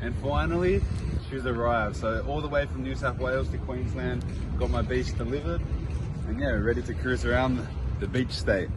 And finally, she's arrived. So all the way from New South Wales to Queensland, got my beach delivered, and yeah, we're ready to cruise around the beach state.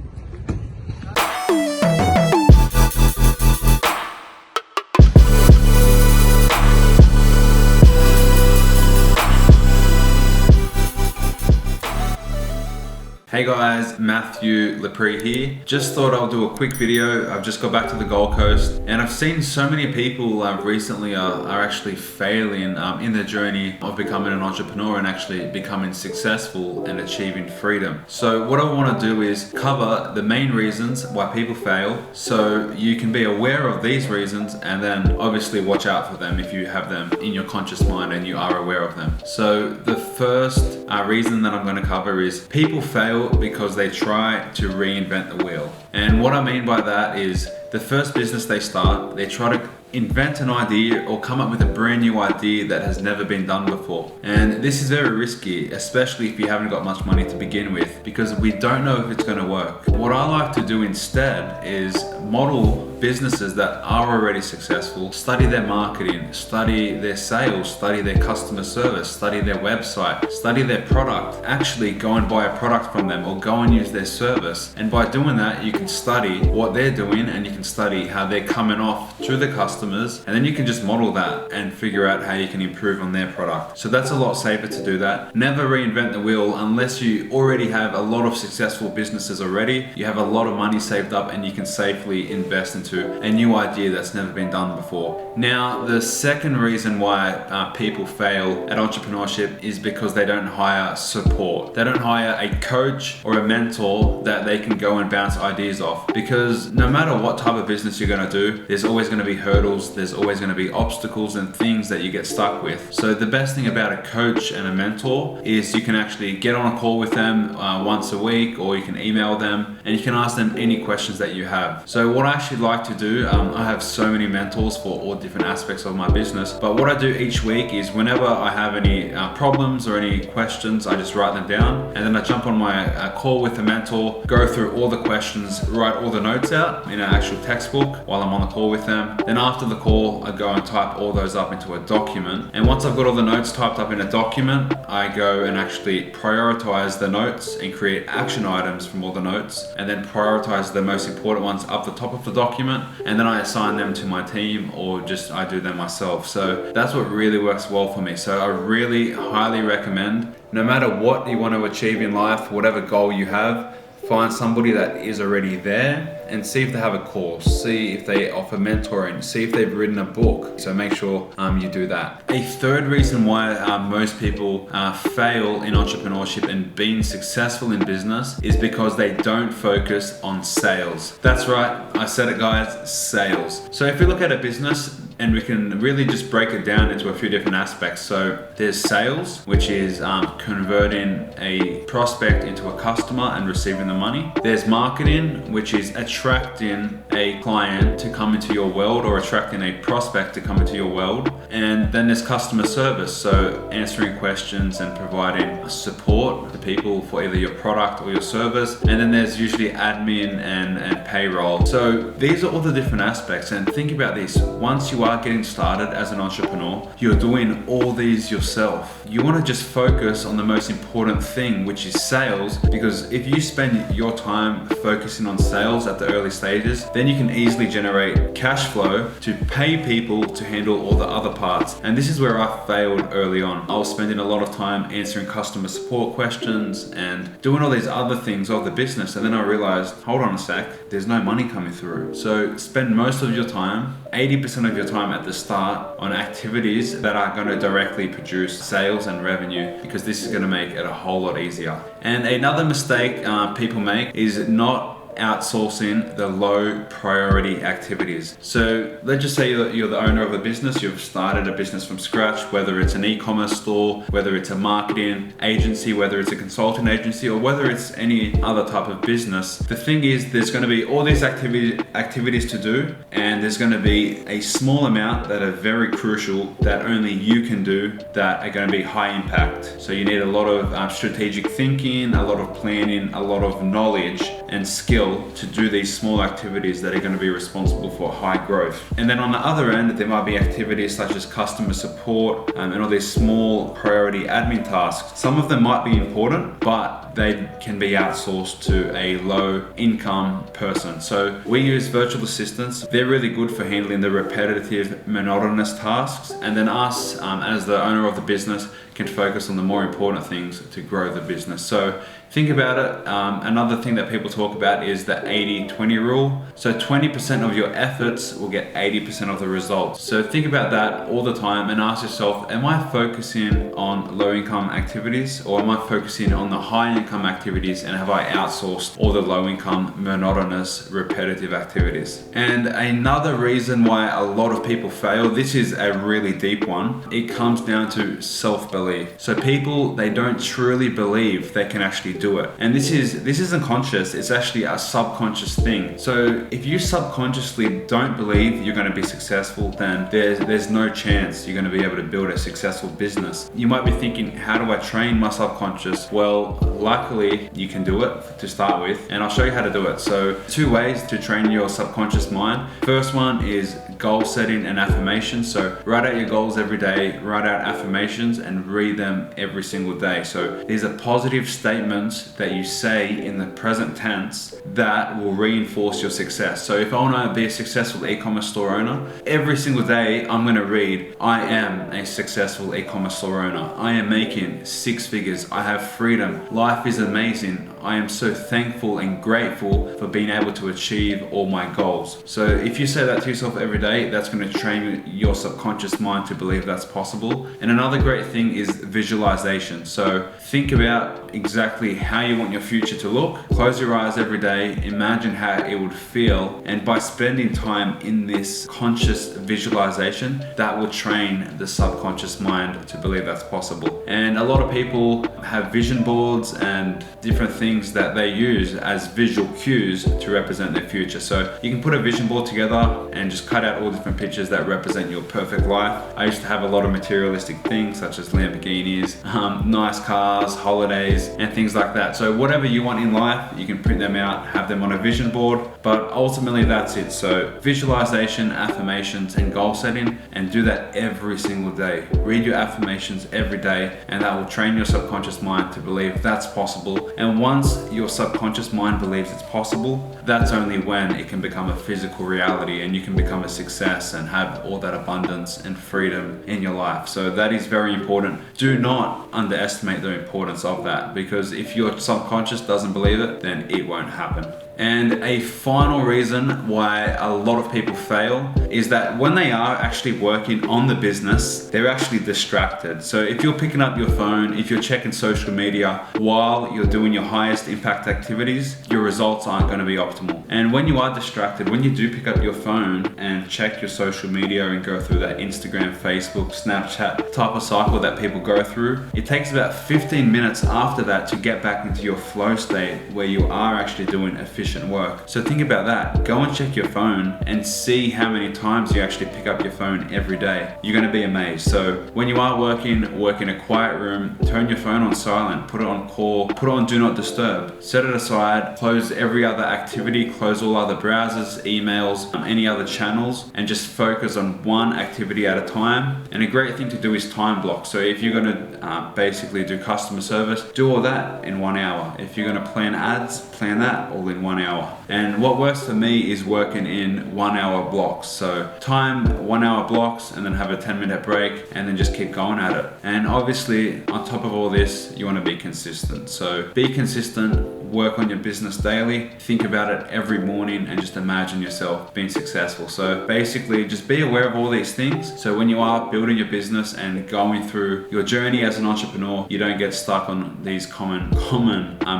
Hey guys, Matthew Lepre here. Just thought I'll do a quick video. I've just got back to the Gold Coast and I've seen so many people recently are actually failing in their journey of becoming an entrepreneur and actually becoming successful and achieving freedom. So what I want to do is cover the main reasons why people fail so you can be aware of these reasons and then obviously watch out for them if you have them in your conscious mind and you are aware of them. So the first reason that I'm going to cover is people fail because they try to reinvent the wheel. And what I mean by that is the first business they start, they try to invent an idea or come up with a brand new idea that has never been done before. And this is very risky, especially if you haven't got much money to begin with, because we don't know if it's going to work. What I like to do instead is model businesses that are already successful, study their marketing, study their sales, study their customer service, study their website, study their product, actually go and buy a product from them or go and use their service. And by doing that, you can study what they're doing and you can study how they're coming off to the customers, and then you can just model that and figure out how you can improve on their product. So that's a lot safer to do that. Never reinvent the wheel unless you already have a lot of successful businesses already. You have a lot of money saved up and you can safely invest into a new idea that's never been done before. Now, the second reason why people fail at entrepreneurship is because they don't hire support. They don't hire a coach or a mentor that they can go and bounce ideas off, because no matter what type of business you're going to do, there's always going to be hurdles, there's always going to be obstacles and things that you get stuck with. So the best thing about a coach and a mentor is you can actually get on a call with them once a week, or you can email them and you can ask them any questions that you have. So what I actually like to do, I have so many mentors for all different aspects of my business, but what I do each week is whenever I have any problems or any questions, I just write them down and then I jump on my call with the mentor, go through all the questions, write all the notes out in an actual textbook while I'm on the call with them. Then after the call, I go and type all those up into a document. And once I've got all the notes typed up in a document, I go and actually prioritize the notes and create action items from all the notes, and then prioritize the most important ones up the top of the document, and then I assign them to my team or just I do them myself. So that's what really works well for me. So I really highly recommend, no matter what you want to achieve in life, whatever goal you have, find somebody that is already there and see if they have a course, see if they offer mentoring, see if they've written a book. So make sure you do that. A third reason why most people fail in entrepreneurship and being successful in business is because they don't focus on sales. That's right, I said it guys, sales. So if you look at a business, and we can really just break it down into a few different aspects. So there's sales, which is converting a prospect into a customer and receiving the money. There's marketing, which is attracting a client to come into your world or attracting a prospect to come into your world. And then there's customer service, so answering questions and providing support to people for either your product or your service. And then there's usually admin and payroll. So these are all the different aspects, and think about this. Once you are getting started as an entrepreneur, you're doing all these yourself. You want to just focus on the most important thing, which is sales, because if you spend your time focusing on sales at the early stages, then you can easily generate cash flow to pay people to handle all the other parts. And this is where I failed early on. I was spending a lot of time answering customer support questions and doing all these other things of the business, and then I realized, hold on a sec, there's no money coming through. So spend most of your time, 80% of your time at the start, on activities that are going to directly produce sales and revenue, because this is going to make it a whole lot easier. And another mistake people make is not outsourcing the low priority activities. So let's just say you're the owner of a business, you've started a business from scratch, whether it's an e-commerce store, whether it's a marketing agency, whether it's a consulting agency, or whether it's any other type of business. The thing is, there's going to be all these activities to do, and there's going to be a small amount that are very crucial that only you can do, that are going to be high impact. So you need a lot of strategic thinking, a lot of planning, a lot of knowledge and skill feel to do these small activities that are going to be responsible for high growth. And then on the other end, there might be activities such as customer support and all these small priority admin tasks. Some of them might be important, but they can be outsourced to a low income person. So we use virtual assistants. They're really good for handling the repetitive, monotonous tasks. And then us, as the owner of the business, can focus on the more important things to grow the business. So think about it. Another thing that people talk about is the 80-20 rule. So 20% of your efforts will get 80% of the results. So think about that all the time and ask yourself, am I focusing on low income activities, or am I focusing on the high income activities, and have I outsourced all the low income, monotonous, repetitive activities? And another reason why a lot of people fail, this is a really deep one, it comes down to self-belief. So people, they don't truly believe they can actually do it. And this isn't conscious, it's actually a subconscious thing. So if you subconsciously don't believe you're going to be successful, then there's no chance you're going to be able to build a successful business. You might be thinking, how do I train my subconscious? Well, luckily you can do it to start with, and I'll show you how to do it. So 2 ways to train your subconscious mind. First one is goal setting and affirmations. So write out your goals every day, write out affirmations and read them every single day. So these are positive statements that you say in the present tense that will reinforce your success. So if I want to be a successful e-commerce store owner, every single day I'm going to read, I am a successful e-commerce store owner. I am making 6 figures. I have freedom. Life is amazing. I am so thankful and grateful for being able to achieve all my goals. So if you say that to yourself every day, that's going to train your subconscious mind to believe that's possible. And another great thing is visualization. So think about exactly how you want your future to look. Close your eyes every day, imagine how it would feel, and by spending time in this conscious visualization, that will train the subconscious mind to believe that's possible. And a lot of people have vision boards and different things that they use as visual cues to represent their future. So you can put a vision board together and just cut out all different pictures that represent your perfect life. I used to have a lot of materialistic things such as Lamborghinis, nice cars, holidays, and things like that. So whatever you want in life, you can print them out, have them on a vision board, but ultimately that's it. So visualization, affirmations, and goal setting, and do that every single day. Read your affirmations every day, and that will train your subconscious mind to believe that's possible. And once your subconscious mind believes it's possible, that's only when it can become a physical reality and you can become a success and have all that abundance and freedom in your life. So that is very important. Do not underestimate the importance of that, because if your subconscious doesn't believe it, then it won't happen. And a final reason why a lot of people fail is that when they are actually working on the business, they're actually distracted. So if you're picking up your phone, if you're checking social media while you're doing your highest impact activities, your results aren't going to be optimal. And when you are distracted, when you do pick up your phone and check your social media and go through that Instagram, Facebook, Snapchat type of cycle that people go through, it takes about 15 minutes after that to get back into your flow state where you are actually doing efficient work. So think about that. Go and check your phone and see how many times you actually pick up your phone every day. You're going to be amazed. So when you are working, work in a quiet room, turn your phone on silent, put it on call, put it on do not disturb, set it aside, close every other activity, close all other browsers, emails, any other channels, and just focus on one activity at a time. And a great thing to do is time block. So if you're going to basically do customer service, do all that in 1 hour. If you're going to plan ads, plan that all in 1 hour. And what works for me is working in 1 hour blocks. So time 1 hour blocks, and then have a 10-minute break, and then just keep going at it. And obviously on top of all this, you want to be consistent. So be consistent, work on your business daily, think about it every morning, and just imagine yourself being successful. So basically just be aware of all these things, so when you are building your business and going through your journey as an entrepreneur, you don't get stuck on these common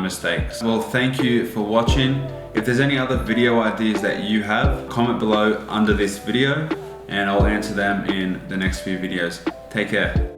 mistakes. Well, thank you for watching. If there's any other video ideas that you have, comment below under this video and I'll answer them in the next few videos. Take care.